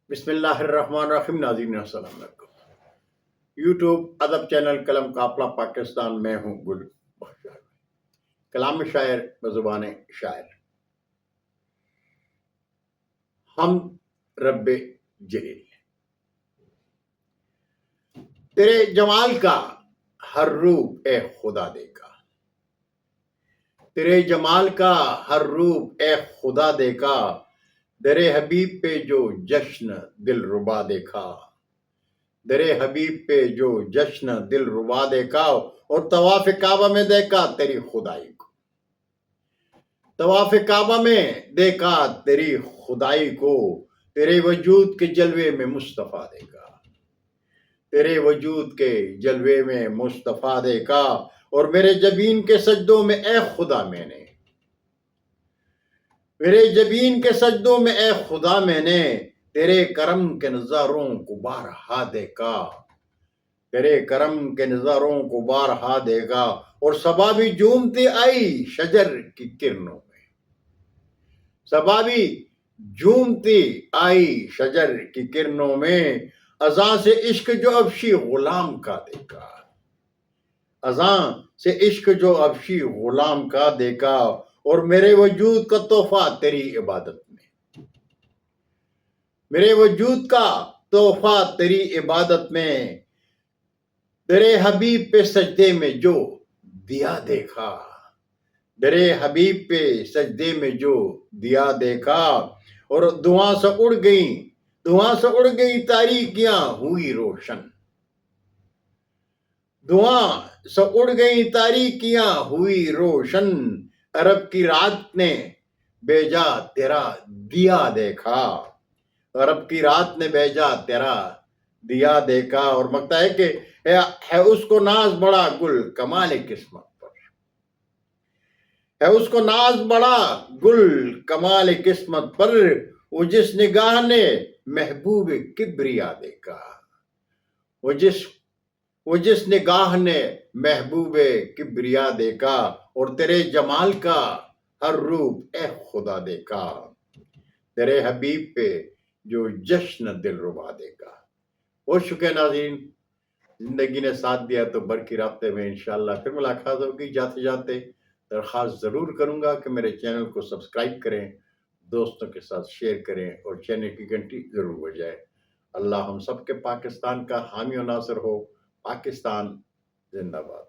بسم اللہ الرحمن الرحیم۔ ناظرین السلام علیکم۔ یوٹیوب ادب چینل قلم قافلہ پاکستان میں ہوں گل بخش، کلام شاعر بزبان شاعر۔ ہم رب جلیل، تیرے جمال کا ہر روپ اے خدا دیکھا، تیرے جمال کا ہر روپ اے خدا دیکھا، درے حبیب پہ جو جشن دل ربا دیکھا، درے حبیب پہ جو جشن دل ربا دیکھا، اور طواف کعبہ میں دیکھا تیری خدائی کو، طواف کعبہ میں دیکھا تیری خدائی کو، تیرے وجود کے جلوے میں مصطفیٰ دیکھا، تیرے وجود کے جلوے میں مصطفیٰ دیکھا، اور میرے جبین کے سجدوں میں اے خدا میں نے، میرے جبین کے سجدوں میں اے خدا میں نے تیرے کرم کے نظاروں کو بارہا دیکھا، تیرے کرم کے نظاروں کو بارہا دیکھا، اور صبا بھی جھومتی آئی شجر کی کرنوں میں، صبا بھی جھومتی آئی شجر کی کرنوں میں، اذاں سے عشق جو ابشی غلام کا دیکھا، اذاں سے عشق جو ابشی غلام کا دیکھا، اور میرے وجود کا تحفہ تیری عبادت میں، میرے وجود کا تحفہ تیری عبادت میں، درے حبیب پہ سجدے میں جو دیا دیکھا، درے حبیب پہ سجدے میں جو دیا دیکھا، اور دعا سے اڑ گئی تاریکیاں ہوئی روشن، دعا سے اڑ گئی تاریکیاں ہوئی روشن، عرب کی رات نے بھیجا تیرا دیا دیکھا، عرب کی رات نے بھیجا تیرا دیا دیکھا، اور مگتا ہے کہ ہے اس کو ناز بڑا گل کمال قسمت پر، ہے اس کو ناز بڑا گل کمال قسمت پر، وہ جس نگاہ نے محبوب کبریا دیکھا، وہ جس نگاہ نے محبوب کبریا دیکھا، اور تیرے جمال کا ہر روپ اے خدا دیکھا، تیرے حبیب پہ جو جشن دل ربا دیکھا۔ بہت شکریہ ناظرین، زندگی نے ساتھ دیا تو برقی رابطے میں انشاءاللہ پھر ملاقات ہوگی۔ جاتے جاتے درخواست ضرور کروں گا کہ میرے چینل کو سبسکرائب کریں، دوستوں کے ساتھ شیئر کریں، اور چینل کی گھنٹی ضرور بجائیں۔ اللہ ہم سب کے پاکستان کا حامی و ناصر ہو۔ پاکستان زندہ باد۔